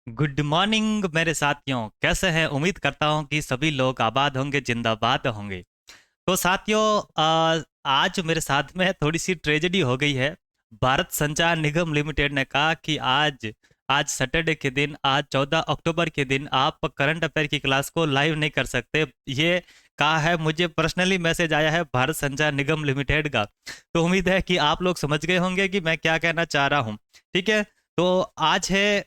Good morning मेरे साथियों, कैसे हैं? उम्मीद करता हूं कि सभी लोग आबाद होंगे, जिंदाबाद होंगे। तो साथियों, आज मेरे साथ में थोड़ी सी ट्रेजेडी हो गई है। भारत संचार निगम लिमिटेड ने कहा कि आज आज सैटरडे के दिन, आज 14 अक्टूबर के दिन आप करंट अफेयर की क्लास को लाइव नहीं कर सकते। ये कहा है, मुझे पर्सनली मैसेज आया है भारत संचार निगम लिमिटेड का। तो उम्मीद है कि आप लोग समझ गए होंगे कि मैं क्या कहना चाह रहा हूँ। ठीक है। तो आज है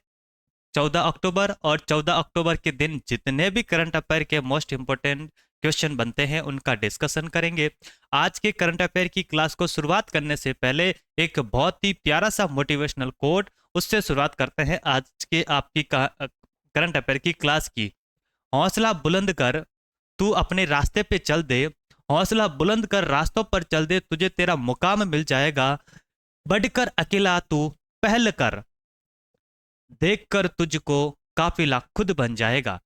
14 अक्टूबर, और 14 अक्टूबर के दिन जितने भी करंट अफेयर के मोस्ट इंपोर्टेंट क्वेश्चन बनते हैं उनका डिस्कशन करेंगे। आज के करंट अफेयर की क्लास को शुरुआत करने से पहले एक बहुत ही प्यारा सा मोटिवेशनल कोट, उससे शुरुआत करते हैं आज के आपकी करंट अफेयर की क्लास की। हौसला बुलंद कर, तू अपने रास्ते पे चल दे। हौसला बुलंद कर, रास्तों पर चल दे, तुझे तेरा मुकाम मिल जाएगा। बढ़कर अकेला तू पहल कर, देखकर तुझको काफिला खुद बन जाएगा।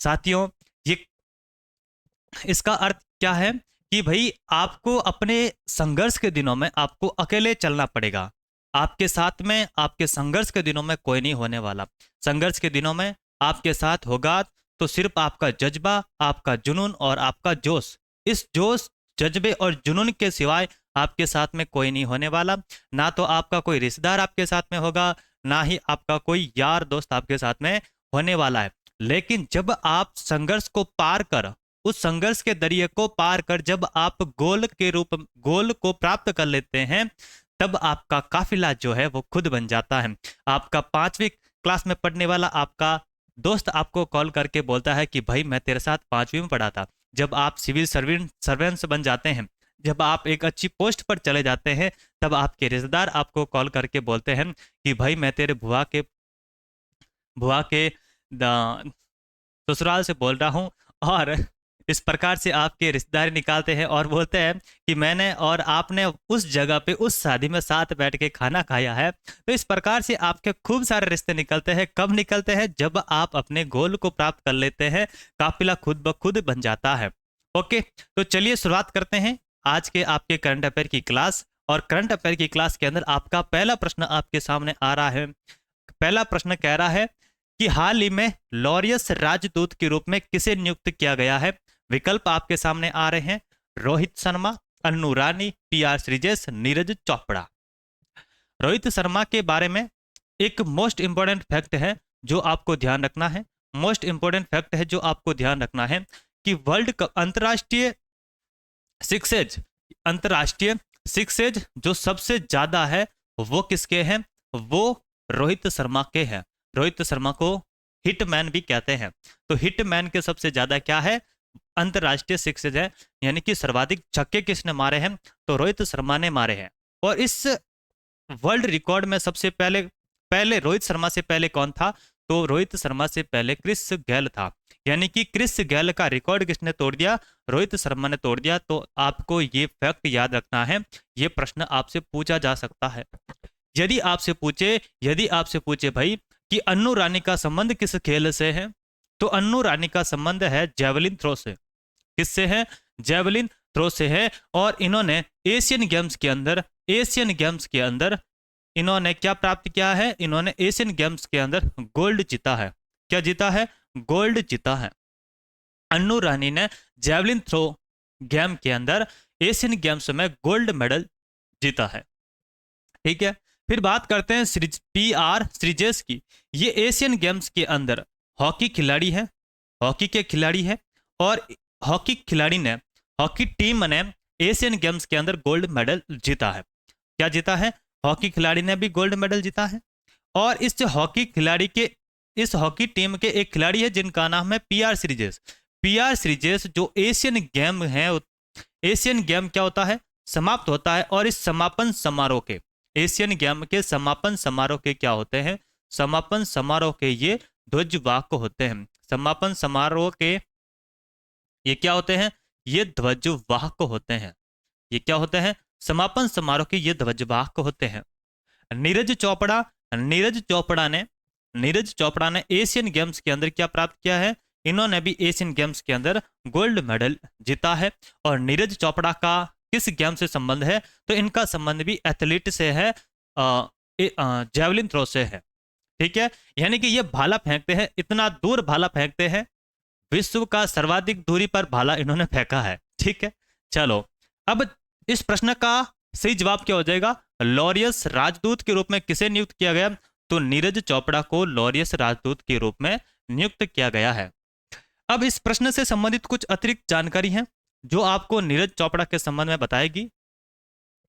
साथियों, ये इसका अर्थ क्या है कि भाई आपको अपने संघर्ष के दिनों में आपको अकेले चलना पड़ेगा। आपके साथ में, आपके संघर्ष के दिनों में कोई नहीं होने वाला। संघर्ष के दिनों में आपके साथ होगा तो सिर्फ आपका जज्बा, आपका जुनून और आपका जोश। इस जोश, जज्बे और जुनून के सिवाय आपके साथ में कोई नहीं होने वाला। ना तो आपका कोई रिश्तेदार आपके साथ में होगा, ना ही आपका कोई यार दोस्त आपके साथ में होने वाला है। लेकिन जब आप संघर्ष को पार कर, उस संघर्ष के दरिये को पार कर जब आप गोल को प्राप्त कर लेते हैं, तब आपका काफिला जो है वो खुद बन जाता है। आपका 5वीं क्लास में पढ़ने वाला आपका दोस्त आपको कॉल करके बोलता है कि भाई मैं तेरे साथ 5वीं में पढ़ा था। जब आप सिविल सर्वेंट्स बन जाते हैं, जब आप एक अच्छी पोस्ट पर चले जाते हैं, तब आपके रिश्तेदार आपको कॉल करके बोलते हैं कि भाई मैं तेरे बुआ के ससुराल से बोल रहा हूँ। और इस प्रकार से आपके रिश्तेदारी निकालते हैं और बोलते हैं कि मैंने और आपने उस जगह पे उस शादी में साथ बैठ के खाना खाया है। तो इस प्रकार से आपके खूब सारे रिश्ते निकलते हैं। कब निकलते हैं? जब आप अपने गोल को प्राप्त कर लेते हैं, काफिला खुद ब खुद बन जाता है। ओके, तो चलिए शुरुआत करते हैं आज के आपके करंट अफेयर की क्लास। और करंट अफेयर की क्लास के अंदर आपका पहला प्रश्न आपके सामने आ रहा है। पहला प्रश्न कह रहा है कि हाल ही में लॉरियस राजदूत के रूप में किसे नियुक्त किया गया है? विकल्प आपके सामने आ रहे हैं: रोहित शर्मा, अन्नू रानी, पीआर श्रीजेश, नीरज चोपड़ा। रोहित शर्मा के बारे में एक मोस्ट इंपोर्टेंट फैक्ट है जो आपको ध्यान रखना है। मोस्ट इंपोर्टेंट फैक्ट है जो आपको ध्यान रखना है कि वर्ल्ड कप, सिक्सेज अंतरराष्ट्रीय सिक्सेज जो सबसे ज्यादा है वो किसके हैं? वो रोहित शर्मा के हैं। रोहित शर्मा को हिटमैन भी कहते हैं। तो हिटमैन के सबसे ज्यादा क्या है? अंतरराष्ट्रीय सिक्सेज है। यानी कि सर्वाधिक छक्के किसने मारे हैं? तो रोहित शर्मा ने मारे हैं। और इस वर्ल्ड रिकॉर्ड में सबसे पहले पहले रोहित शर्मा से पहले कौन था? तो रोहित शर्मा से पहले क्रिस गेल था। यानी कि क्रिस गेल का रिकॉर्ड किसने तोड़ दिया? रोहित शर्मा ने तोड़ दिया। तो आपको ये फैक्ट याद रखना है। ये प्रश्न आपसे पूछा जा सकता है। यदि आपसे पूछे भाई कि अन्नू रानी का संबंध किस खेल से है, तो अन्नू रानी का संबंध है जेवलिन थ्रो से। किससे है? जेवलिन थ्रो से है। और इन्होंने एशियन गेम्स के अंदर इन्होंने क्या प्राप्त किया है? इन्होंने एशियन गेम्स के अंदर गोल्ड जीता है। क्या जीता है? गोल्ड जीता है। अन्नू रानी ने जेवलिन थ्रो गेम के अंदर एशियन गेम्स में गोल्ड मेडल जीता है। ठीक है। फिर बात करते हैं पीआर श्रीजेश की। ये एशियन गेम्स के अंदर हॉकी खिलाड़ी है, हॉकी के खिलाड़ी है। और हॉकी खिलाड़ी ने, हॉकी टीम ने एशियन गेम्स के अंदर गोल्ड मेडल जीता है। क्या जीता है? हॉकी खिलाड़ी ने भी गोल्ड मेडल जीता है। और इस हॉकी टीम के एक खिलाड़ी है जिनका नाम है पीआर श्रीजेश। पीआर श्रीजेश जो एशियन गेम है, एशियन गेम क्या होता है? समाप्त होता है। और इस समापन समारोह के, एशियन गेम के समापन समारोह के क्या होते हैं? समापन समारोह के ये ध्वजवाहक होते हैं। समापन समारोह के ये क्या होते हैं? ये ध्वजवाहक होते हैं। ये क्या होते हैं? समापन समारोह के ये ध्वजवाहक होते हैं। नीरज चोपड़ा नीरज चोपड़ा ने एशियन गेम्स के अंदर क्या प्राप्त किया है? इन्होंने भी एशियन गेम्स के अंदर गोल्ड मेडल जीता है। और नीरज चोपड़ा का किस गेम से संबंध है? तो इनका संबंध भी एथलीट से है, जेवलिन थ्रो से है। ठीक है, यानी कि ये भाला फेंकते हैं, इतना दूर भाला फेंकते हैं, विश्व का सर्वाधिक दूरी पर भाला इन्होंने फेंका है। ठीक है, चलो अब इस प्रश्न का सही जवाब क्या हो जाएगा? लॉरियस राजदूत के रूप में किसे नियुक्त किया गया? तो नीरज चोपड़ा को लॉरियस राजदूत के रूप में नियुक्त किया गया है। अब इस प्रश्न से संबंधित कुछ अतिरिक्त जानकारी है जो आपको नीरज चोपड़ा के संबंध में बताएगी।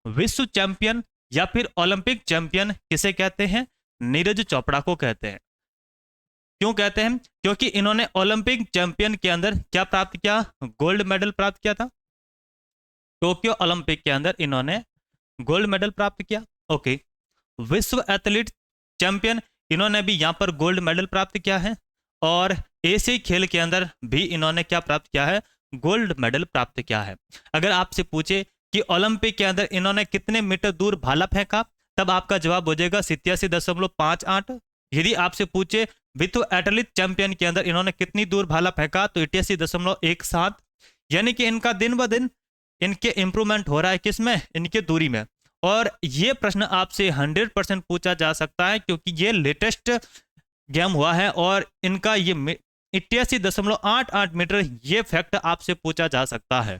विश्व चैंपियन या फिर ओलंपिक चैंपियन किसे कहते हैं? नीरज चोपड़ा को कहते हैं। क्यों कहते हैं? क्योंकि इन्होंने ओलंपिक चैंपियन के अंदर क्या प्राप्त किया? गोल्ड मेडल प्राप्त किया था। टोक्यो ओलंपिक के अंदर इन्होंने गोल्ड मेडल प्राप्त किया। ओके, विश्व एथलीट चैंपियन, इन्होंने भी यहां पर गोल्ड मेडल प्राप्त किया है। और एशियाई खेल के अंदर भी इन्होंने क्या प्राप्त किया है? गोल्ड मेडल प्राप्त किया है। अगर आपसे पूछे कि ओलंपिक के अंदर इन्होंने कितने मीटर दूर भाला फेंका, तब आपका जवाब हो जाएगा 87.58। यदि आपसे पूछे विश्व एथलीट चैंपियन के अंदर इन्होंने कितनी दूर भाला फेंका, तो 88.17। यानी कि इनका दिन ब दिन इनके इंप्रूवमेंट हो रहा है, किसमें? इनके दूरी में। और ये प्रश्न आपसे 100% पूछा जा सकता है क्योंकि ये लेटेस्ट गेम हुआ है और इनका ये 88.88 मीटर ये फैक्ट आपसे पूछा जा सकता है।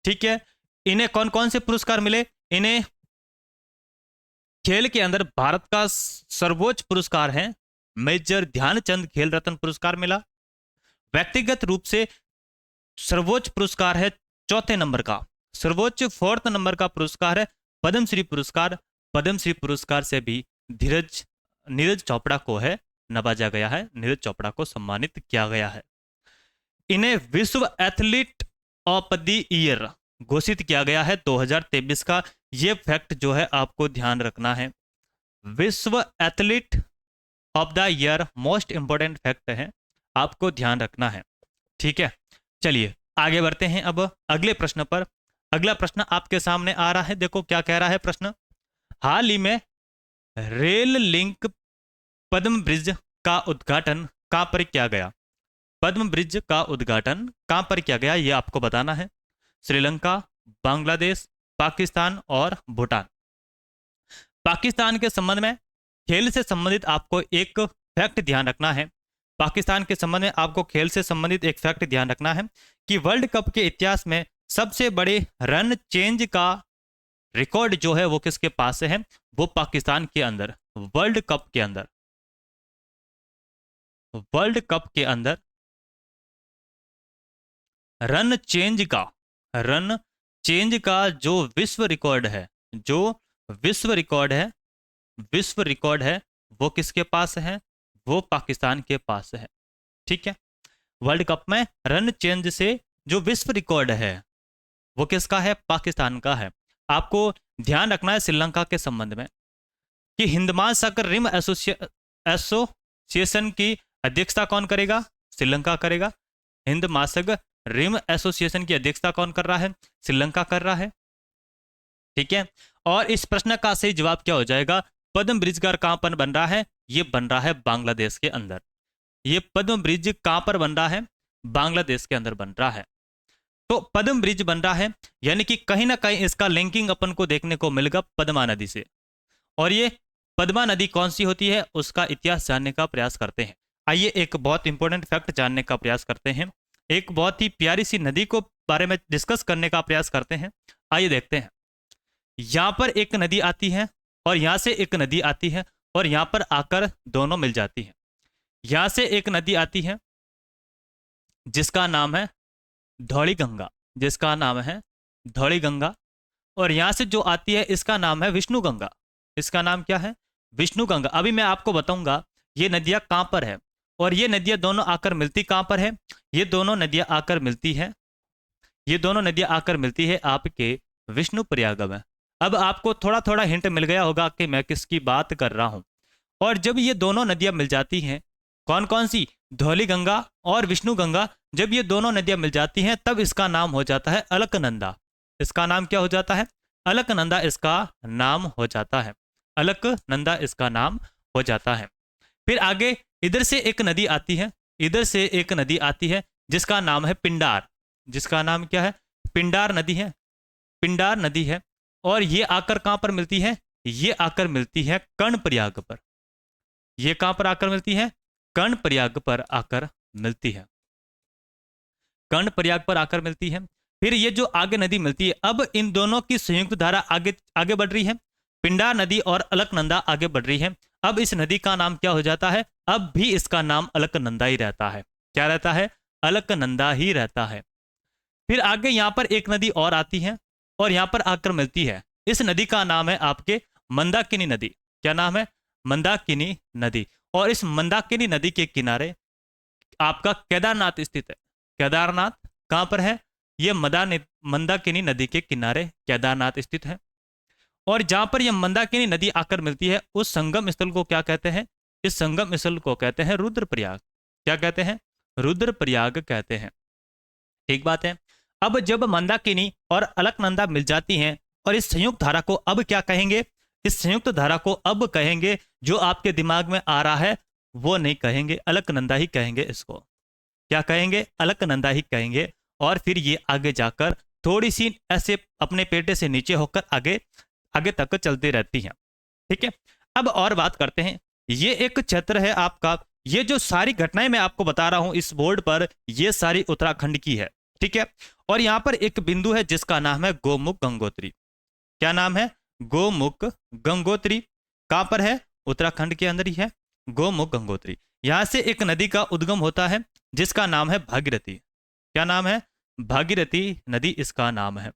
ठीक है, इन्हें कौन कौन से पुरस्कार मिले? इन्हें खेल के अंदर भारत का सर्वोच्च पुरस्कार है मेजर ध्यानचंद खेल रत्न पुरस्कार मिला। व्यक्तिगत रूप से सर्वोच्च पुरस्कार है चौथे नंबर का, सर्वोच्च 4th नंबर का पुरस्कार है पद्मश्री पुरस्कार। पद्मश्री पुरस्कार से भी नीरज चोपड़ा को है नवाजा गया है, नीरज चोपड़ा को सम्मानित किया गया है। इन्हें विश्व एथलीट ऑफ द ईयर घोषित किया गया है 2023 का। यह फैक्ट जो है आपको ध्यान रखना है। विश्व athlete of the year most important fact है, आपको ध्यान रखना है। ठीक है, चलिए आगे बढ़ते हैं अब अगले प्रश्न पर। अगला प्रश्न आपके सामने आ रहा है, देखो क्या कह रहा है प्रश्न। हाल ही में रेल लिंक पद्म ब्रिज का उद्घाटन कहां पर किया गया? पद्म ब्रिज का उद्घाटन कहां पर किया गया, यह आपको बताना है। श्रीलंका, बांग्लादेश, पाकिस्तान और भूटान। पाकिस्तान के संबंध में खेल से संबंधित आपको एक फैक्ट ध्यान रखना है। पाकिस्तान के संबंध में आपको खेल से संबंधित एक फैक्ट ध्यान रखना है कि वर्ल्ड कप के इतिहास में सबसे बड़े रन चेंज का रिकॉर्ड जो है वो किसके पास है? वो पाकिस्तान के अंदर वर्ल्ड कप के अंदर रन चेंज का जो विश्व रिकॉर्ड है वो किसके पास है? वो पाकिस्तान के पास है। ठीक है, वर्ल्ड कप में रन चेंज से जो विश्व रिकॉर्ड है वो किसका है? पाकिस्तान का है। आपको ध्यान रखना है श्रीलंका के संबंध में कि हिंद महासागर रिम एसोसिएशन की अध्यक्षता कौन करेगा? श्रीलंका करेगा। हिंद महासागर रिम एसोसिएशन की अध्यक्षता कौन कर रहा है? श्रीलंका कर रहा है। ठीक है, और इस प्रश्न का सही जवाब क्या हो जाएगा? पद्म ब्रिज का कहां पर बन रहा है? ये बन रहा है बांग्लादेश के अंदर। ये पद्म ब्रिज कहां पर बन रहा है? बांग्लादेश के अंदर बन रहा है। तो पद्म ब्रिज बन रहा है यानी कि कहीं ना कहीं इसका लिंकिंग अपन को देखने को मिलेगा पद्मा नदी से। और ये पद्मा नदी कौन सी होती है उसका इतिहास जानने का प्रयास करते हैं। आइए एक बहुत इंपॉर्टेंट फैक्ट जानने का प्रयास करते हैं, एक बहुत ही प्यारी सी नदी को बारे में डिस्कस करने का प्रयास करते हैं। आइए देखते हैं, यहां पर एक नदी आती है और यहां से एक नदी आती है और यहां पर आकर दोनों मिल जाती है। यहां से एक नदी आती है जिसका नाम है धौली गंगा, और यहां से जो आती है इसका नाम है विष्णु गंगा। इसका नाम क्या है? विष्णु गंगा। अभी मैं आपको बताऊंगा ये नदियां कहां पर है और ये नदियां दोनों आकर मिलती कहां पर है। ये दोनों नदियां आकर मिलती है आपके विष्णु प्रयाग में। अब आपको थोड़ा थोड़ा हिंट मिल गया होगा कि मैं किसकी बात कर रहा हूं। और जब ये दोनों नदियां मिल जाती हैं, कौन कौन सी? धौली गंगा और विष्णु गंगा। जब ये दोनों नदियां मिल जाती हैं तब इसका नाम हो जाता है अलकनंदा। इसका नाम क्या हो जाता है? अलकनंदा इसका नाम हो जाता है। अलकनंदा इसका नाम हो जाता है। फिर आगे इधर से एक नदी आती है, जिसका नाम है पिंडार। जिसका नाम क्या है? पिंडार नदी है। और ये आकर कहां पर मिलती है? ये आकर मिलती है कर्णप्रयाग पर। ये कहां पर आकर मिलती है? कर्णप्रयाग पर आकर मिलती है। कर्णप्रयाग पर आकर मिलती है। फिर ये जो आगे नदी मिलती है, अब इन दोनों की संयुक्त धारा आगे आगे बढ़ रही है। पिंडा नदी और अलकनंदा आगे बढ़ रही है। अब इस नदी का नाम क्या हो जाता है? अब भी इसका नाम अलकनंदा ही रहता है। क्या रहता है? अलकनंदा ही रहता है। फिर आगे यहां पर एक नदी और आती है और यहां पर आकर मिलती है। इस नदी का नाम है आपके मंदाकिनी नदी। क्या नाम है? मंदाकिनी नदी। और इस मंदाकिनी नदी के किनारे आपका केदारनाथ स्थित है। केदारनाथ कहां पर है? ये मंदाकिनी नदी के किनारे केदारनाथ स्थित है। और जहां पर यह मंदाकिनी नदी आकर मिलती है, उस संगम स्थल को क्या कहते हैं? इस संगम स्थल को कहते हैं रुद्रप्रयाग। क्या कहते हैं? रुद्रप्रयाग कहते हैं। ठीक बात है। अब जब मंदाकिनी और अलकनंदा मिल जाती हैं और इस संयुक्त धारा को अब क्या कहेंगे? इस संयुक्त धारा को अब कहेंगे, जो आपके दिमाग में आ रहा है वो नहीं कहेंगे, अलकनंदा ही कहेंगे इसको। क्या कहेंगे? अलकनंदा ही कहेंगे। और फिर ये आगे जाकर थोड़ी सी ऐसे अपने पेटे से नीचे होकर आगे आगे तक चलती रहती हैं। ठीक है। अब और बात करते हैं। ये एक क्षेत्र है आपका, ये जो सारी घटनाएं मैं आपको बता रहा हूं इस बोर्ड पर, ये सारी उत्तराखंड की है। ठीक है। और यहां पर एक बिंदु है जिसका नाम है गोमुख गंगोत्री। क्या नाम है? गोमुख गंगोत्री। कहां पर है? उत्तराखंड के अंदर ही है गोमुख गंगोत्री। यहां से एक नदी का उद्गम होता है जिसका नाम है भागीरथी। क्या नाम है? भागीरथी नदी इसका नाम है।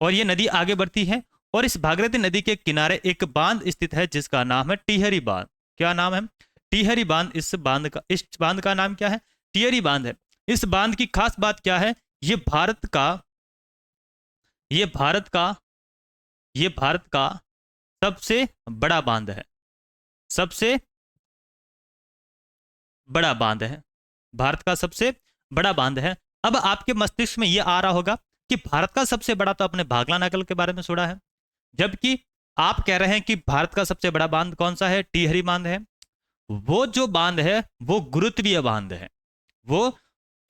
और ये नदी आगे बढ़ती है और इस भागीरथी नदी के किनारे एक बांध स्थित है जिसका नाम है टिहरी बांध। क्या नाम है? टिहरी बांध। इस बांध का नाम क्या है? टिहरी बांध है। इस बांध की खास बात क्या है? ये भारत का ये भारत का ये भारत का सबसे बड़ा बांध है। सबसे बड़ा बांध है। भारत का सबसे बड़ा बांध है। अब आपके मस्तिष्क में यह आ रहा होगा कि भारत का सबसे बड़ा तो आपने भागला नागल के बारे में सुना है, जबकि आप कह रहे हैं कि भारत का सबसे बड़ा बांध कौन सा है? टिहरी बांध है। वो जो बांध है वो गुरुत्वीय बांध है। वो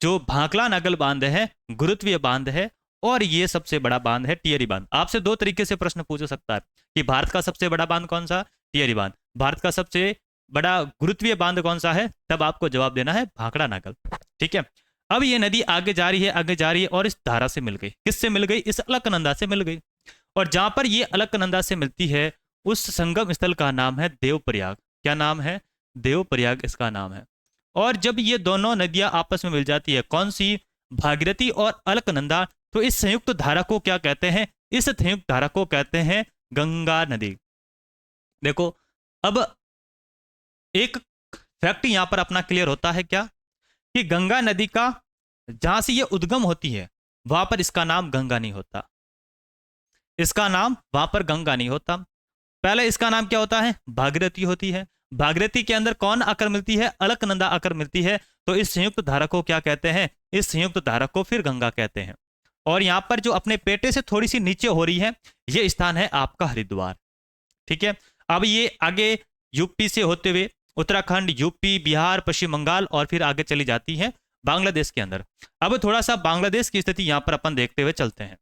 जो भाकला नागल बांध है गुरुत्वीय बांध है। और ये सबसे बड़ा बांध है टिहरी बांध। आपसे दो तरीके से प्रश्न पूछ सकता है कि भारत का सबसे बड़ा बांध कौन सा? टिहरी बांध। भारत का सबसे बड़ा गुरुत्वीय बांध कौन सा है? तब आपको जवाब देना है भाखड़ा नागल। ठीक है। अब ये नदी आगे जा रही है, आगे जा रही है और इस धारा से मिल गई। किससे मिल गई? इस अलकनंदा से मिल गई। और जहां पर ये अलकनंदा से मिलती है उस संगम स्थल का नाम है देवप्रयाग। क्या नाम है? देवप्रयाग इसका नाम है। और जब ये दोनों नदियां आपस में मिल जाती है, कौन सी? भागीरथी और अलकनंदा, तो इस संयुक्त धारा को क्या कहते हैं? इस संयुक्त धारा को कहते हैं गंगा नदी। देखो, अब एक फैक्ट यहां पर अपना क्लियर होता है क्या, कि गंगा नदी का जहां से ये उद्गम होती है वहां पर इसका नाम गंगा नहीं होता। इसका नाम वहां पर गंगा नहीं होता। पहले इसका नाम क्या होता है? भागीरथी होती है। भागीरथी के अंदर कौन आकर मिलती है? अलकनंदा आकर मिलती है। तो इस संयुक्त धारा को क्या कहते हैं? इस संयुक्त धारा को फिर गंगा कहते हैं। और यहां पर जो अपने पेटे से थोड़ी सी नीचे हो रही है, यह स्थान है आपका हरिद्वार। ठीक है। अब ये आगे यूपी से होते हुए उत्तराखंड, यूपी, बिहार, पश्चिम बंगाल और फिर आगे चली जाती है बांग्लादेश के अंदर। अब थोड़ा सा बांग्लादेश की स्थिति यहां पर अपन देखते हुए चलते हैं।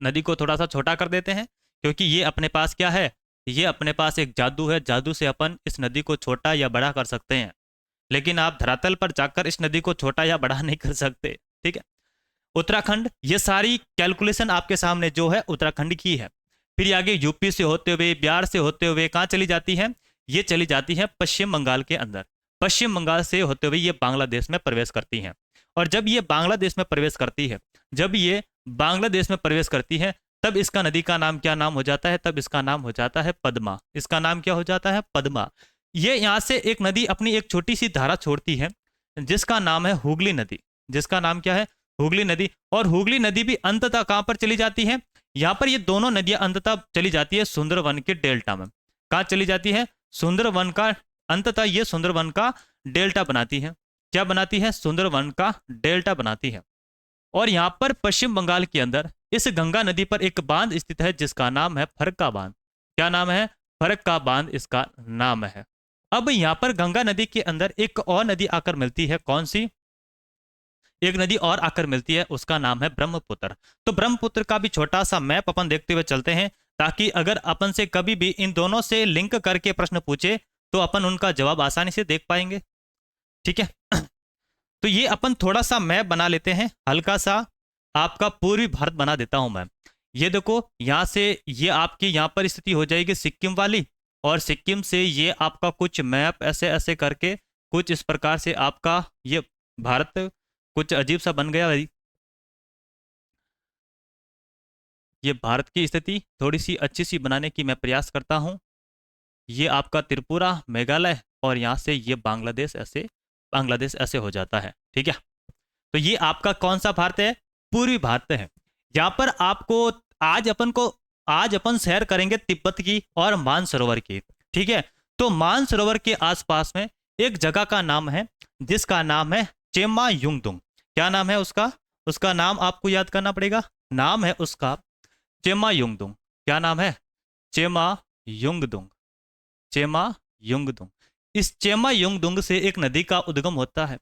नदी को थोड़ा सा छोटा कर देते हैं, क्योंकि ये अपने पास क्या है? ये अपने पास एक जादू है। जादू से अपन इस नदी को छोटा या बड़ा कर सकते हैं, लेकिन आप धरातल पर जाकर इस नदी को छोटा या बड़ा नहीं कर सकते। ठीक है। उत्तराखंड, ये सारी कैलकुलेशन आपके सामने जो है उत्तराखंड की है। फिर आगे यूपी से होते हुए, बिहार से होते हुए कहाँ चली जाती है? ये चली जाती है पश्चिम बंगाल के अंदर। पश्चिम बंगाल से होते हुए ये बांग्लादेश में प्रवेश करती हैं। और जब ये बांग्लादेश में प्रवेश करती है, जब ये बांग्लादेश में प्रवेश करती है, तब इसका नदी का नाम क्या नाम हो जाता है? तब इसका नाम हो जाता है पद्मा। इसका नाम क्या हो जाता है? पद्मा। ये यहाँ से एक नदी अपनी एक छोटी सी धारा छोड़ती है जिसका नाम है हुगली नदी। जिसका नाम क्या है? हुगली नदी। और हुगली नदी भी अंततः कहां पर चली जाती है? यहां पर ये दोनों नदियां अंततः चली जाती है सुंदरवन के डेल्टा में। कहां चली जाती है? सुंदरवन का, अंततः ये सुंदरवन का डेल्टा बनाती है। क्या बनाती है? सुंदरवन का डेल्टा बनाती है। और यहां पर पश्चिम बंगाल के अंदर इस गंगा नदी पर एक बांध स्थित है जिसका नाम है फरक्का बांध। क्या नाम है? फरक्का बांध इसका नाम है। अब यहां पर गंगा नदी के अंदर एक और नदी आकर मिलती है। कौन सी? एक नदी और आकर मिलती है, उसका नाम है ब्रह्मपुत्र। तो ब्रह्मपुत्र का भी छोटा सा मैप अपन देखते हुए चलते हैं, ताकि अगर अपन से कभी भी इन दोनों से लिंक करके प्रश्न पूछे तो अपन उनका जवाब आसानी से देख पाएंगे। ठीक है। तो ये अपन थोड़ा सा मैप बना लेते हैं, हल्का सा आपका पूर्वी भारत बना देता हूं मैं। ये देखो यहाँ से ये आपकी यहाँ पर स्थिति हो जाएगी सिक्किम वाली, और सिक्किम से ये आपका कुछ मैप ऐसे ऐसे करके कुछ इस प्रकार से आपका ये भारत कुछ अजीब सा बन गया भाई। ये भारत की स्थिति थोड़ी सी अच्छी सी बनाने की मैं प्रयास करता हूँ। ये आपका त्रिपुरा, मेघालय, और यहाँ से ये बांग्लादेश ऐसे हो जाता है। ठीक है। तो ये आपका कौन सा भारत है? पूर्वी भारत है। यहाँ पर आपको आज अपन सैर करेंगे तिब्बत की और मानसरोवर की। ठीक है। तो मानसरोवर के आसपास में एक जगह का नाम है जिसका नाम है चेमा युंगदुंग। क्या नाम है उसका? उसका नाम आपको याद करना पड़ेगा। नाम है उसका चेमा युंगदुंग। क्या नाम है? चेमा युंगदुंग। चेमा युंगदुंग। इस चेमा युंगदुंग से एक नदी का उद्गम होता है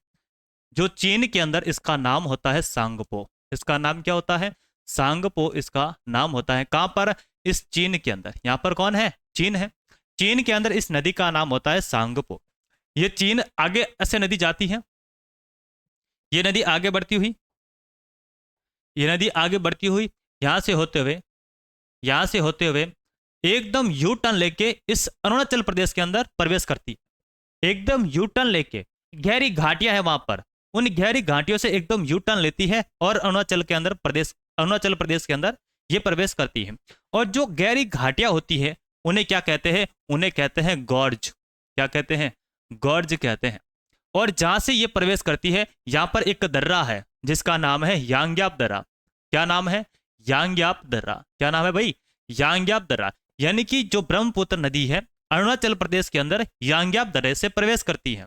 जो चीन के अंदर इसका नाम होता है सांगपो। इसका नाम क्या होता है? सांगपो इसका नाम होता है। कहां पर? इस चीन के अंदर। यहां पर कौन है? चीन है। चीन के अंदर इस नदी का नाम होता है सांगपो। ये चीन आगे ऐसे नदी जाती है, ये नदी आगे बढ़ती हुई, ये नदी आगे बढ़ती हुई यहां से होते हुए, यहां से होते हुए एकदम यू टर्न लेके इस अरुणाचल प्रदेश के अंदर प्रवेश करती है। एकदम यू टर्न लेके, गहरी घाटियां है वहां पर, उन गहरी घाटियों से एकदम यू टर्न लेती है और अरुणाचल प्रदेश के अंदर ये प्रवेश करती है। और जो गहरी घाटियां होती है उन्हें क्या कहते हैं? उन्हें कहते हैं गॉर्ज। क्या कहते हैं? गॉर्ज कहते हैं। और जहां से ये प्रवेश करती है यहां पर एक दर्रा है जिसका नाम है यांग्याप दर्रा। क्या नाम है? यांग्याप दर्रा। क्या नाम है भाई? यांग्याप दर्रा। यानी कि जो ब्रह्मपुत्र नदी है अरुणाचल प्रदेश के अंदर यांग्याप दर्रे से प्रवेश करती है।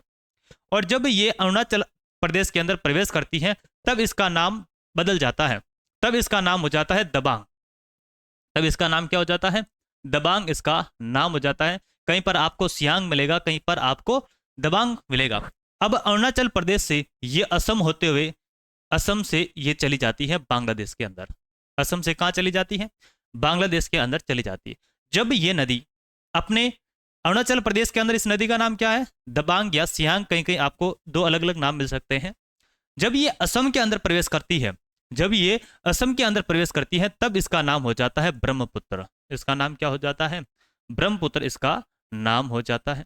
और जब ये अरुणाचल प्रदेश के अंदर प्रवेश करती है तब इसका नाम बदल जाता है। तब इसका नाम हो जाता है दबांग। तब इसका नाम क्या हो जाता है? दबांग इसका नाम हो जाता है। कहीं पर आपको सियांग मिलेगा, कहीं पर आपको दबांग मिलेगा। अब अरुणाचल प्रदेश से ये असम होते हुए, असम से ये चली जाती है बांग्लादेश के अंदर। असम से कहां चली जाती है? बांग्लादेश के अंदर चली जाती है। जब ये नदी अपने अरुणाचल प्रदेश के अंदर, इस नदी का नाम क्या है? दबांग या सियांग, कहीं कहीं आपको दो अलग अलग नाम मिल सकते हैं। जब ये असम के अंदर प्रवेश करती है, जब ये असम के अंदर प्रवेश करती है तब इसका नाम हो जाता है ब्रह्मपुत्र। इसका नाम क्या हो जाता है? ब्रह्मपुत्र इसका नाम हो जाता है।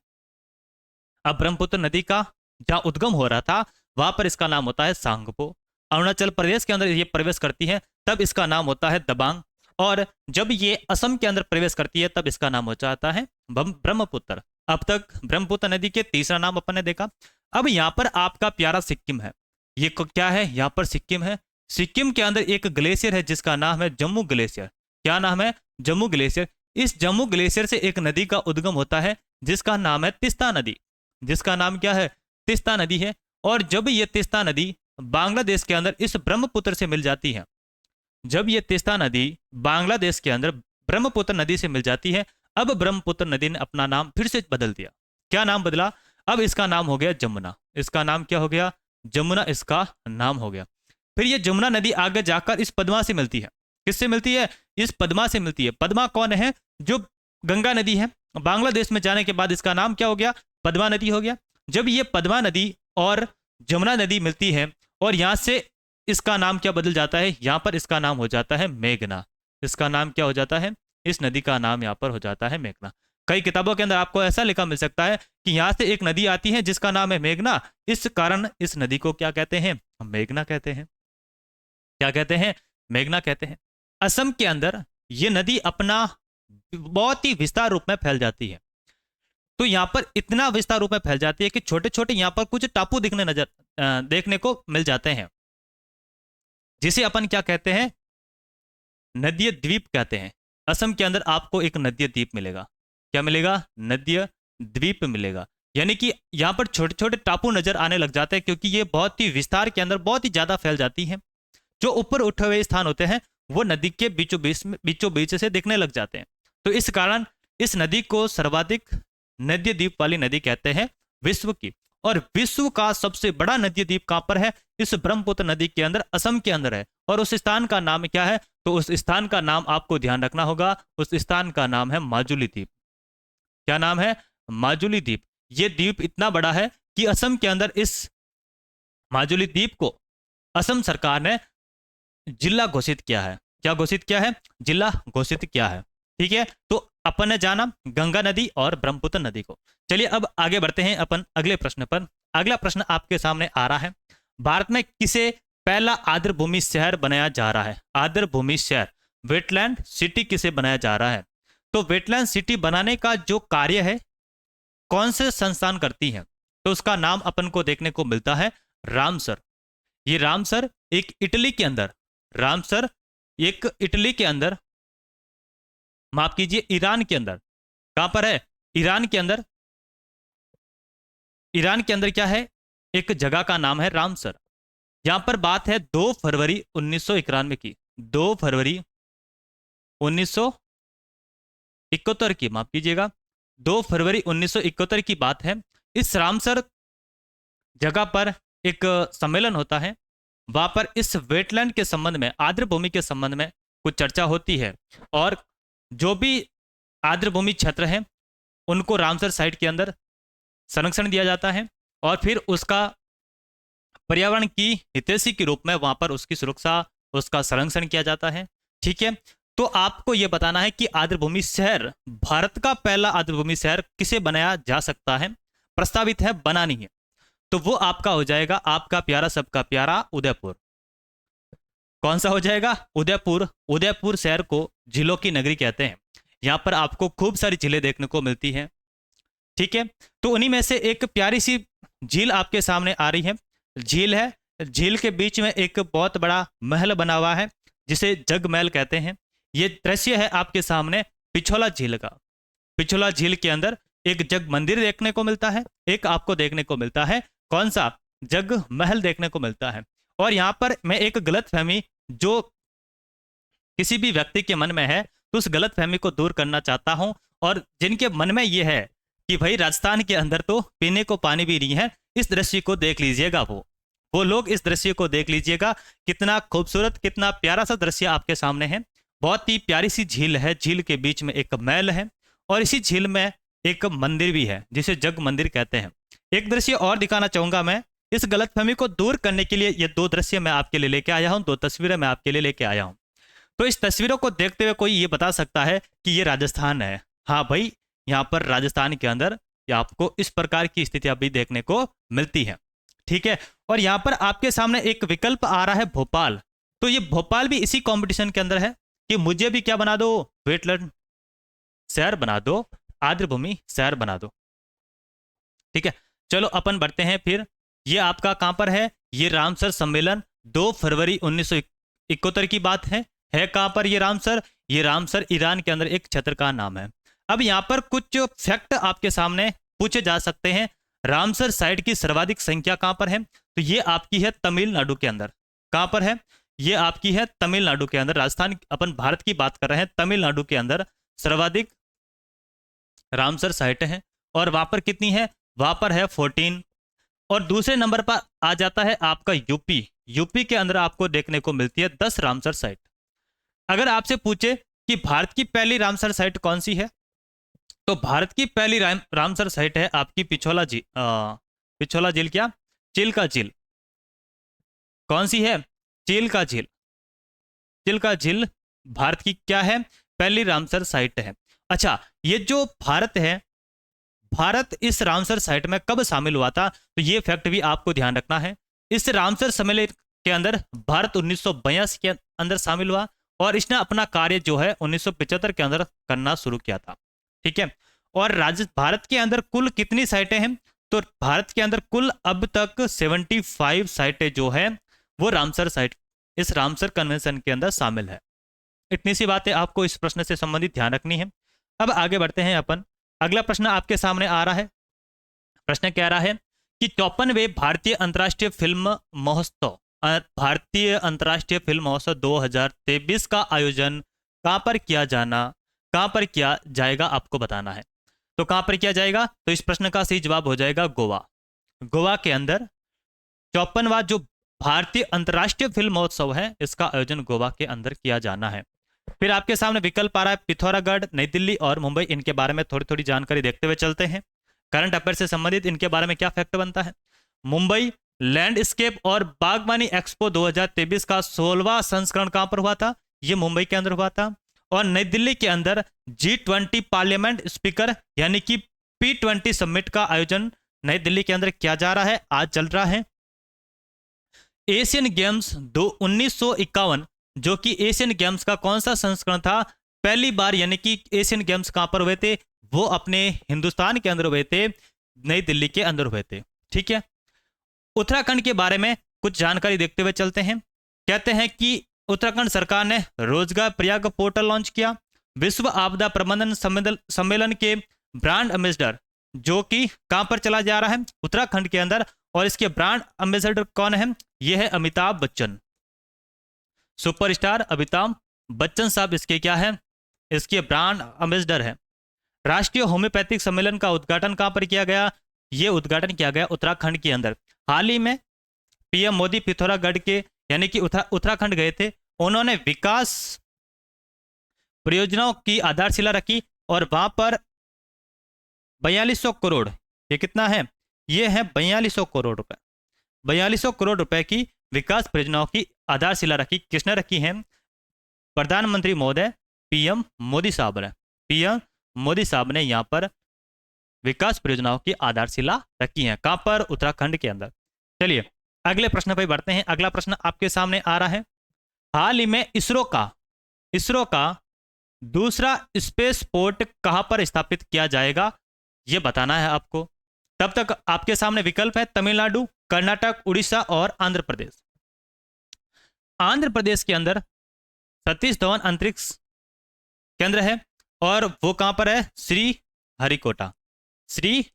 अब ब्रह्मपुत्र नदी का जहां उद्गम हो रहा था वहां पर इसका नाम होता है सांगपो। अरुणाचल प्रदेश के अंदर ये प्रवेश करती है तब इसका नाम होता है दबांग। और जब ये असम के अंदर प्रवेश करती है तब इसका नाम हो जाता है ब्रह्मपुत्र। अब तक ब्रह्मपुत्र नदी के तीसरा नाम अपन ने देखा। अब यहाँ पर आपका प्यारा सिक्किम है। ये क्या है? यहाँ पर सिक्किम है। सिक्किम के अंदर एक ग्लेशियर है जिसका नाम है जम्मू ग्लेशियर। क्या नाम है? जम्मू ग्लेशियर। इस जम्मू ग्लेशियर से एक नदी का उद्गम होता है जिसका नाम है तिस्ता नदी। जिसका नाम क्या है? तिस्ता नदी है। और जब ये तिस्ता नदी बांग्लादेश के अंदर इस ब्रह्मपुत्र से मिल जाती है, जब ये तिस्ता नदी बांग्लादेश के अंदर ब्रह्मपुत्र नदी से मिल जाती है, अब ब्रह्मपुत्र नदी ने अपना नाम फिर से बदल दिया। क्या नाम बदला? अब इसका नाम हो गया जमुना। इसका नाम क्या हो गया? जमुना इसका नाम हो गया। फिर ये जमुना नदी आगे जाकर इस पद्मा से मिलती है। किससे मिलती है? इस पद्मा से मिलती है। पद्मा कौन है? जो गंगा नदी है। बांग्लादेश में जाने के बाद इसका नाम क्या हो गया? पद्मा नदी हो गया। जब ये पद्मा नदी और जमुना नदी मिलती है और यहां से इसका नाम क्या बदल जाता है? यहां पर इसका नाम हो जाता है मेघना। इसका नाम क्या हो जाता है? इस नदी का नाम यहां पर हो जाता है मेघना। कई किताबों के अंदर आपको ऐसा लिखा मिल सकता है कि यहां से एक नदी आती है जिसका नाम है मेघना, इस कारण इस नदी को क्या कहते हैं? मेघना कहते हैं। क्या कहते हैं? मेघना कहते हैं। असम के अंदर ये नदी अपना बहुत ही विस्तार रूप में फैल जाती है। तो यहां पर इतना विस्तार रूप में फैल जाती है कि छोटे छोटे यहां पर कुछ टापू देखने को मिल जाते हैं जिसे अपन क्या कहते हैं? नदीय द्वीप कहते हैं। असम के अंदर आपको एक नदीय द्वीप मिलेगा। क्या मिलेगा? नदीय द्वीप मिलेगा। यानी कि यहां पर छोटे छोटे टापू नजर आने लग जाते हैं क्योंकि ये बहुत ही विस्तार के अंदर बहुत ही ज्यादा फैल जाती है। जो ऊपर उठे हुए स्थान होते हैं वो नदी के बीचों बीच से दिखने लग जाते हैं। तो इस कारण इस नदी को सर्वाधिक नदीय द्वीप वाली नदी कहते हैं विश्व की। और विश्व का सबसे बड़ा नदीय द्वीप कहां पर है? इस ब्रह्मपुत्र नदी के अंदर, असम के अंदर है। और उस स्थान का नाम क्या है? तो उस स्थान का नाम आपको ध्यान रखना होगा। उस स्थान का नाम है माजुली द्वीप। क्या नाम है? माजुली द्वीप। ये द्वीप इतना बड़ा है कि असम के अंदर इस माजुली द्वीप को असम सरकार ने जिला घोषित किया है। क्या घोषित किया है? जिला घोषित किया है। ठीक है, तो अपन ने जाना गंगा नदी और ब्रह्मपुत्र नदी को। चलिए अब आगे बढ़ते हैं अपन अगले प्रश्न पर। अगला प्रश्न आपके सामने आ रहा है, भारत में किसे पहला आर्द्रभूमि शहर बनाया जा रहा है? आर्द्रभूमि शहर, वेटलैंड सिटी किसे बनाया जा रहा है? तो वेटलैंड सिटी बनाने का जो कार्य है कौन से संस्थान करती है? तो उसका नाम अपन को देखने को मिलता है रामसर। ये रामसर एक इटली के अंदर, रामसर एक इटली के अंदर, माफ कीजिए ईरान के अंदर। कहां पर है? ईरान के अंदर। ईरान के अंदर क्या है? एक जगह का नाम है रामसर। यहां पर बात है 2 फरवरी 1991 की, 2 फरवरी 1971 की, माफ कीजिएगा 2 फरवरी 1971 की बात है। इस रामसर जगह पर एक सम्मेलन होता है। वहां पर इस वेटलैंड के संबंध में, आर्द्रभूमि के संबंध में कुछ चर्चा होती है और जो भी आर्द्रभूमि क्षेत्र है उनको रामसर साइट के अंदर संरक्षण दिया जाता है और फिर उसका पर्यावरण की हितैषी के रूप में वहां पर उसकी सुरक्षा, उसका संरक्षण किया जाता है। ठीक है, तो आपको यह बताना है कि आर्द्रभूमि शहर, भारत का पहला आर्द्रभूमि शहर किसे बनाया जा सकता है, प्रस्तावित है, बनानी है। तो वो आपका हो जाएगा, आपका प्यारा सबका प्यारा उदयपुर। कौन सा हो जाएगा? उदयपुर। उदयपुर शहर को झीलों की नगरी कहते हैं। यहां पर आपको खूब सारी झीलें देखने को मिलती हैं। ठीक है, तो उन्हीं में से एक प्यारी सी झील आपके सामने आ रही है। झील है, झील के बीच में एक बहुत बड़ा महल बना हुआ है जिसे जग महल कहते हैं। ये दृश्य है आपके सामने पिछोला झील का। पिछोला झील के अंदर एक जग मंदिर देखने को मिलता है, एक आपको देखने को मिलता है कौन सा? जग महल देखने को मिलता है। और यहां पर मैं एक गलतफहमी जो किसी भी व्यक्ति के मन में है तो उस गलतफहमी को दूर करना चाहता हूं। और जिनके मन में यह है कि भाई राजस्थान के अंदर तो पीने को पानी भी नहीं है, इस दृश्य को देख लीजिएगा। वो लोग इस दृश्य को देख लीजिएगा, कितना खूबसूरत, कितना प्यारा सा दृश्य आपके सामने है। बहुत ही प्यारी सी झील है, झील के बीच में एक महल है और इसी झील में एक मंदिर भी है जिसे जग मंदिर कहते हैं। एक दृश्य और दिखाना चाहूंगा मैं, इस गलतफहमी को दूर करने के लिए ये 2 दृश्य मैं आपके लिए लेके आया हूं, 2 तस्वीरें मैं आपके लिए लेके आया हूं। तो इस तस्वीरों को देखते हुए कोई ये बता सकता है कि ये राजस्थान है। हाँ भाई, यहाँ पर राजस्थान के अंदर आपको इस प्रकार की स्थितियां भी देखने को मिलती है। ठीक है, और यहाँ पर आपके सामने एक विकल्प आ रहा है भोपाल। तो ये भोपाल भी इसी कंपटीशन के अंदर है कि मुझे भी क्या बना दो? वेटलैंड शहर बना दो, आर्द्रभूमि शहर बना दो। ठीक है, चलो अपन बढ़ते हैं फिर। ये आपका कहां पर है? ये रामसर सम्मेलन 2 फरवरी 1971 की बात है। कहां पर ये रामसर? ये रामसर ईरान के अंदर एक क्षेत्र का नाम है। अब यहां पर कुछ फैक्ट आपके सामने पूछे जा सकते हैं। रामसर साइट की सर्वाधिक संख्या कहां पर है? तो ये आपकी है तमिलनाडु के अंदर। कहां पर है? ये आपकी है तमिलनाडु के अंदर। राजस्थान, अपन भारत की बात कर रहे हैं, तमिलनाडु के अंदर सर्वाधिक रामसर साइट है। और वहां पर कितनी है? वहां पर है 14। और दूसरे नंबर पर आ जाता है आपका यूपी। यूपी के अंदर आपको देखने को मिलती है 10 रामसर साइट। अगर आपसे पूछे कि भारत की पहली रामसर साइट कौन सी है, तो भारत की पहली रामसर साइट है आपकी पिछोला झील। पिछोला झील क्या? चिल्का झील। कौन सी है? चिल्का झील। चिल्का झील भारत की क्या है? पहली रामसर साइट है। अच्छा, ये जो भारत है, भारत इस रामसर साइट में कब शामिल हुआ था? तो ये फैक्ट भी आपको ध्यान रखना है। इस रामसर सम्मेलन के अंदर भारत 1982 के अंदर शामिल हुआ और इसने अपना कार्य जो है 1975 के अंदर करना शुरू किया था। ठीक है, और भारत के अंदर कुल कितनी साइटें हैं? तो भारत के अंदर कुल अब तक 75 साइटें जो है वो रामसर साइट, इस रामसर कन्वेंशन के अंदर शामिल है। इतनी सी बातें आपको इस प्रश्न से संबंधित ध्यान रखनी है। अब आगे बढ़ते हैं अपन। अगला प्रश्न आपके सामने आ रहा है। प्रश्न कह रहा है कि 54वें भारतीय अंतर्राष्ट्रीय फिल्म महोत्सव, भारतीय अंतर्राष्ट्रीय फिल्म महोत्सव 2023 का आयोजन कहां पर किया जाएगा? आपको बताना है। तो कहां पर किया जाएगा? तो इस प्रश्न का सही जवाब हो जाएगा गोवा। गोवा के अंदर 54वां जो भारतीय अंतर्राष्ट्रीय फिल्म महोत्सव है, इसका आयोजन गोवा के अंदर किया जाना है। फिर आपके सामने विकल्प आ रहा है पिथौरागढ़, नई दिल्ली और मुंबई। इनके बारे में थोड़ी थोड़ी जानकारी देखते हुए चलते हैं। करंट अफेयर से संबंधित इनके बारे में क्या फैक्ट बनता है। मुंबई लैंडस्केप और बागवानी एक्सपो 2023 का 16वां संस्करण कहां पर हुआ था, ये मुंबई के अंदर हुआ था। और नई दिल्ली के अंदर G20 पार्लियामेंट स्पीकर यानी कि P20 समिट का आयोजन नई दिल्ली के अंदर किया जा रहा है, आज चल रहा है। एशियन गेम्स 1951 जो कि एशियन गेम्स का कौन सा संस्करण था, पहली बार यानी कि एशियन गेम्स कहां पर हुए थे, वो अपने हिंदुस्तान के अंदर हुए थे, नई दिल्ली के अंदर हुए थे। ठीक है, उत्तराखंड के बारे में कुछ जानकारी देखते हुए चलते हैं। कहते हैं कि उत्तराखंड सरकार ने रोजगार प्रयाग पोर्टल लॉन्च किया। विश्व आपदा प्रबंधन सम्मेलन के ब्रांड एम्बेसडर जो कि कहां पर चला जा रहा है, उत्तराखंड के अंदर, और इसके ब्रांड एम्बेसडर कौन है, यह है अमिताभ बच्चन, सुपरस्टार अमिताभ बच्चन साहब इसके क्या है, इसके ब्रांड एम्बेसडर है। राष्ट्रीय होम्योपैथिक सम्मेलन का उद्घाटन कहां पर किया गया, यह उद्घाटन किया गया उत्तराखंड के अंदर। हाल ही में पीएम मोदी पिथौरागढ़ के यानी कि उत्तराखंड गए थे, उन्होंने विकास परियोजनाओं की आधारशिला रखी और वहां पर 4200 करोड़, ये कितना है, ये है 4200 करोड़ रुपए, 4200 करोड़ रुपए की विकास परियोजनाओं की आधारशिला रखी। किसने रखी है, प्रधानमंत्री महोदय पीएम मोदी साहब ने, पीएम मोदी साहब ने यहां पर विकास परियोजनाओं की आधारशिला रखी है, कहां पर, उत्तराखंड के अंदर। चलिए अगले प्रश्न पर बढ़ते हैं। अगला प्रश्न आपके सामने आ रहा है, हाल ही में इसरो का दूसरा स्पेस पोर्ट कहां पर स्थापित किया जाएगा, यह बताना है आपको। तब तक आपके सामने विकल्प है तमिलनाडु, कर्नाटक, उड़ीसा और आंध्र प्रदेश। आंध्र प्रदेश के अंदर सतीश धवन अंतरिक्ष केंद्र है और वो कहां पर है, श्री हरिकोटा, श्री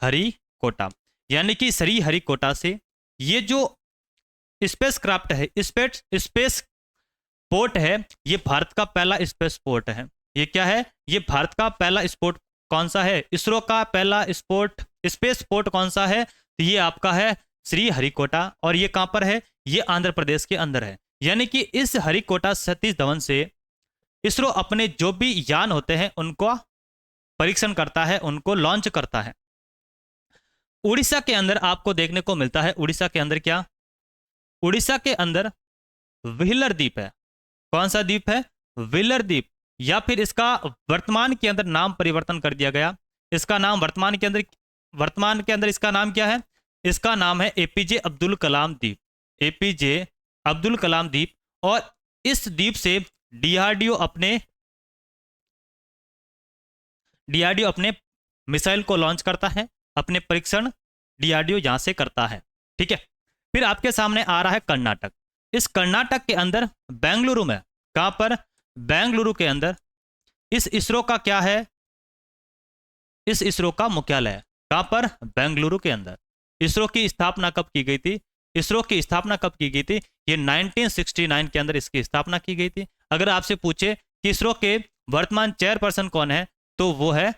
हरिकोटा, यानी कि श्री हरिकोटा से ये जो स्पेस क्राफ्ट है, स्पेस पोर्ट है, ये भारत का पहला स्पेस पोर्ट है। ये क्या है, ये भारत का पहला स्पोर्ट कौन सा है, इसरो का पहला स्पेस पोर्ट कौन सा है, तो ये आपका है श्री हरिकोटा, और ये कहां पर है, ये आंध्र प्रदेश के अंदर है। यानी कि इस हरिकोटा सतीश धवन से इसरो अपने जो भी यान होते हैं उनको परीक्षण करता है, उनको लॉन्च करता है। उड़ीसा के अंदर आपको देखने को मिलता है, उड़ीसा के अंदर क्या, उड़ीसा के अंदर व्हीलर द्वीप है। कौन सा द्वीप है, व्हीलर द्वीप, या फिर इसका वर्तमान के अंदर नाम परिवर्तन कर दिया गया। इसका नाम वर्तमान के अंदर इसका नाम क्या है, इसका नाम है एपीजे अब्दुल कलाम द्वीप, एपीजे अब्दुल कलाम द्वीप। और इस द्वीप से डीआरडीओ अपने मिसाइल को लॉन्च करता है, अपने परीक्षण डीआरडीओ यहां से करता है। ठीक है, फिर आपके सामने आ रहा है कर्नाटक। इस कर्नाटक के अंदर बेंगलुरु में, कहां पर, बेंगलुरु के अंदर इस इसरो का क्या है, इस इसरो का मुख्यालय है, कहां पर, बेंगलुरु के अंदर। इसरो की स्थापना कब की गई थी, इसरो की स्थापना कब की गई थी, ये 1969 के अंदर इसकी स्थापना की गई थी। अगर आपसे पूछे कि इसरो के वर्तमान चेयरपर्सन कौन है, तो वो है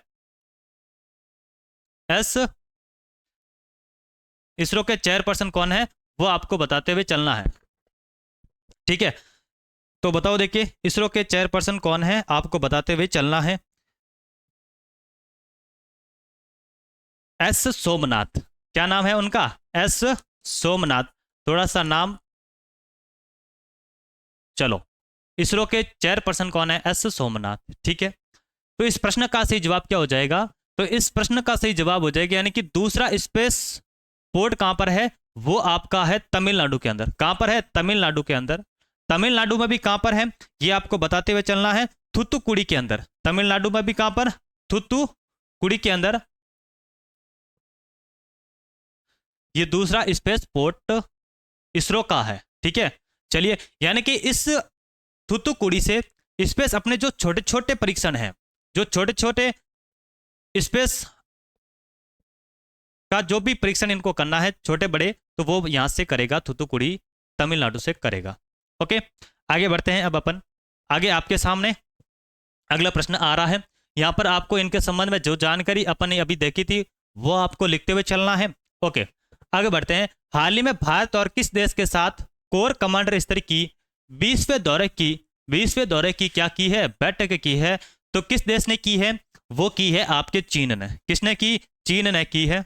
इसरो के चेयरपर्सन कौन है, वो आपको बताते हुए चलना है। ठीक है, तो बताओ, देखिए इसरो के चेयरपर्सन कौन है, आपको बताते हुए चलना है। एस सोमनाथ, क्या नाम है उनका, एस सोमनाथ। थोड़ा सा नाम, चलो, इसरो के चेयरपर्सन कौन है, एस सोमनाथ। ठीक है, तो इस प्रश्न का सही जवाब क्या हो जाएगा, तो इस प्रश्न का सही जवाब हो जाएगा, यानी कि दूसरा स्पेस पोर्ट कहां पर है, वो आपका है तमिलनाडु के अंदर। कहां पर है, तमिलनाडु के अंदर। तमिलनाडु में भी कहां पर है, ये आपको बताते हुए चलना है, थूथुकुड़ी के अंदर। तमिलनाडु में भी कहां पर, थूथुकुड़ी के अंदर ये दूसरा स्पेस पोर्ट इसरो का है। ठीक है, चलिए, यानी कि इस थूथुकुड़ी से स्पेस अपने जो छोटे छोटे परीक्षण हैं, जो छोटे छोटे स्पेस का जो भी परीक्षण इनको करना है, छोटे बड़े, तो वो यहां से करेगा, थूथुकुड़ी तमिलनाडु से करेगा। ओके, आगे बढ़ते हैं। अब अपन आगे आपके सामने अगला प्रश्न आ रहा है। यहां पर आपको इनके संबंध में जो जानकारी अपन ने अभी देखी थी वो आपको लिखते हुए चलना है। ओके, आगे बढ़ते हैं। हाल ही में भारत और किस देश के साथ कोर कमांडर स्तर की 20वें दौरे की क्या की है, बैठक की है, तो किस देश ने की है, वो की है आपके चीन ने। किसने की? चीन ने की है।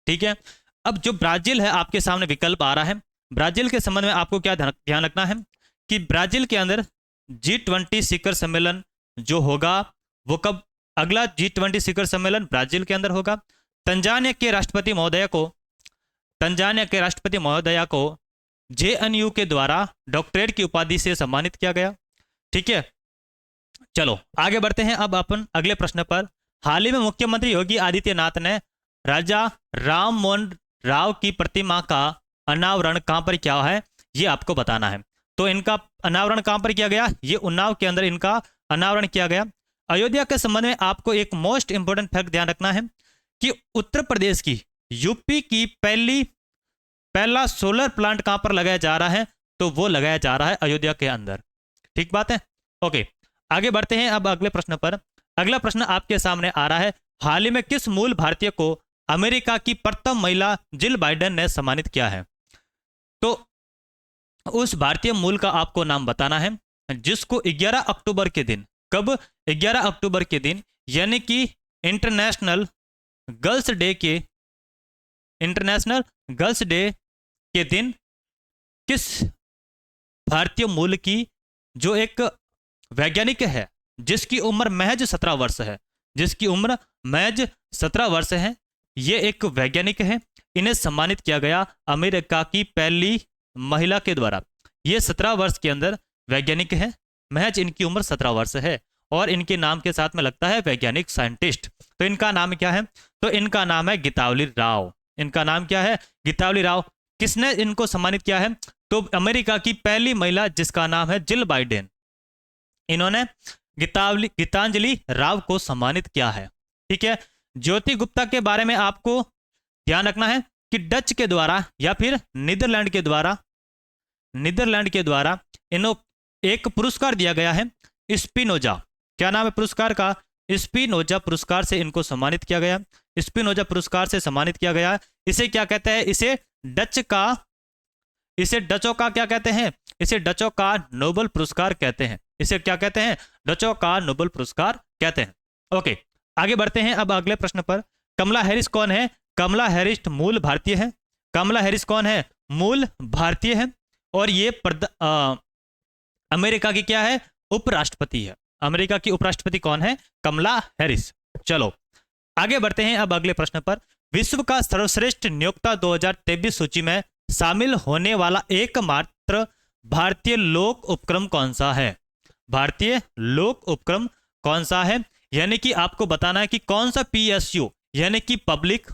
ठीक है। अब जो ब्राजील है आपके सामने विकल्प आ रहा है, ब्राजील के संबंध में आपको क्या ध्यान रखना है कि ब्राजील के अंदर G20 शिखर सम्मेलन जो होगा वो कब, अगला G20 शिखर सम्मेलन ब्राजील के अंदर होगा। तंजानिया के राष्ट्रपति महोदय को, तंजानिया के राष्ट्रपति महोदया को JNU के द्वारा डॉक्टरेट की उपाधि से सम्मानित किया गया। ठीक है, चलो आगे बढ़ते हैं अब अपन अगले प्रश्न पर। हाल ही में मुख्यमंत्री योगी आदित्यनाथ ने राजा राम मोहन राव की प्रतिमा का अनावरण कहां पर किया है, ये आपको बताना है। तो इनका अनावरण कहां पर किया गया? ये उन्नाव के अंदर इनका अनावरण किया गया। अयोध्या के संबंध में आपको एक मोस्ट इंपोर्टेंट फैक्ट ध्यान रखना है कि उत्तर प्रदेश की, यूपी की पहला सोलर प्लांट कहां पर लगाया जा रहा है? तो वो लगाया जा रहा है अयोध्या के अंदर। ठीक बात है, ओके। आगे बढ़ते हैं अब अगले प्रश्न पर। अगला प्रश्न आपके सामने आ रहा है, हाल ही में किस मूल भारतीय को अमेरिका की प्रथम महिला जिल बाइडेन ने सम्मानित किया है? तो उस भारतीय मूल का आपको नाम बताना है जिसको 11 अक्टूबर के दिन, कब? 11 अक्टूबर के दिन, यानी कि इंटरनेशनल गर्ल्स डे के दिन किस भारतीय मूल की, जो एक वैज्ञानिक है जिसकी उम्र महज 17 वर्ष है, जिसकी उम्र महज 17 वर्ष है, ये एक वैज्ञानिक है, इन्हें सम्मानित किया गया अमेरिका की पहली महिला के द्वारा। ये 17 वर्ष के अंदर वैज्ञानिक है, महज इनकी उम्र 17 वर्ष है और इनके नाम के साथ में लगता है वैज्ञानिक साइंटिस्ट। तो इनका नाम क्या है? तो इनका नाम है गीतावली राव। इनका नाम क्या है? गीतावली राव। किसने इनको सम्मानित किया है? तो अमेरिका की पहली महिला जिसका नाम है जिल बाइडेन, इन्होंने गीतांजलि राव को सम्मानित किया है। ठीक है। ज्योति गुप्ता के बारे में आपको ध्यान रखना है कि डच के द्वारा या फिर नीदरलैंड के द्वारा इन्हों एक पुरस्कार दिया गया है, स्पिनोजा। क्या नाम है पुरस्कार का? स्पिनोजा पुरस्कार से इनको सम्मानित किया गया। स्पिनोजा पुरस्कार से सम्मानित किया गया। इसे क्या कहते हैं? इसे डचों का क्या कहते हैं? इसे डचों का नोबेल पुरस्कार कहते हैं। इसे क्या कहते हैं? डचों का नोबेल पुरस्कार कहते हैं। ओके, आगे बढ़ते हैं अब अगले प्रश्न पर। कमला हैरिस कौन है? कमला हैरिस मूल भारतीय है। कमला हैरिस कौन है? मूल भारतीय है और ये अमेरिका की क्या है? उपराष्ट्रपति है। अमेरिका की उपराष्ट्रपति कौन है? कमला हैरिस। चलो आगे बढ़ते हैं अब अगले प्रश्न पर। विश्व का सर्वश्रेष्ठ नियोक्ता 2023 सूची में शामिल होने वाला एकमात्र भारतीय लोक उपक्रम कौन सा है? भारतीय लोक उपक्रम कौन सा है? यानी कि आपको बताना है कि कौन सा PSU यानी कि पब्लिक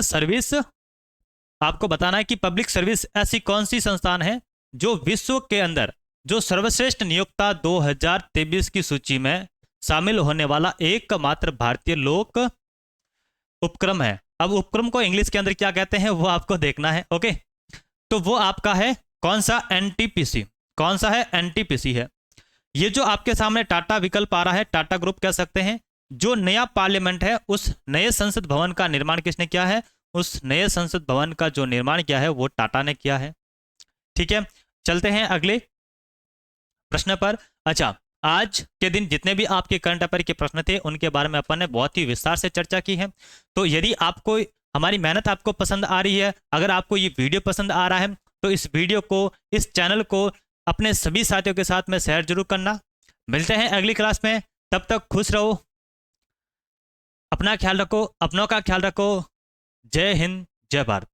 सर्विस, आपको बताना है कि पब्लिक सर्विस ऐसी कौन सी संस्थान है जो विश्व के अंदर जो सर्वश्रेष्ठ नियोक्ता 2023 की सूची में शामिल होने वाला एकमात्र भारतीय लोक उपक्रम है। अब उपक्रम को इंग्लिश के अंदर क्या कहते हैं वो आपको देखना है। ओके, तो वो आपका है कौन सा? NTPC। कौन सा है? NTPC है। ये जो आपके सामने टाटा विकल्प आ रहा है, टाटा ग्रुप कह सकते हैं। जो नया पार्लियामेंट है, उस नए संसद भवन का निर्माण किसने किया है? उस नए संसद भवन का जो निर्माण किया है वो टाटा ने किया है। ठीक है, चलते हैं अगले प्रश्न पर। अच्छा, आज के दिन जितने भी आपके करंट अफेयर के प्रश्न थे उनके बारे में अपन ने बहुत ही विस्तार से चर्चा की है। तो यदि आपको हमारी मेहनत आपको पसंद आ रही है, अगर आपको ये वीडियो पसंद आ रहा है, तो इस वीडियो को, इस चैनल को अपने सभी साथियों के साथ में शेयर जरूर करना। मिलते हैं अगली क्लास में, तब तक खुश रहो, अपना ख्याल रखो, अपनों का ख्याल रखो। जय हिंद, जय भारत।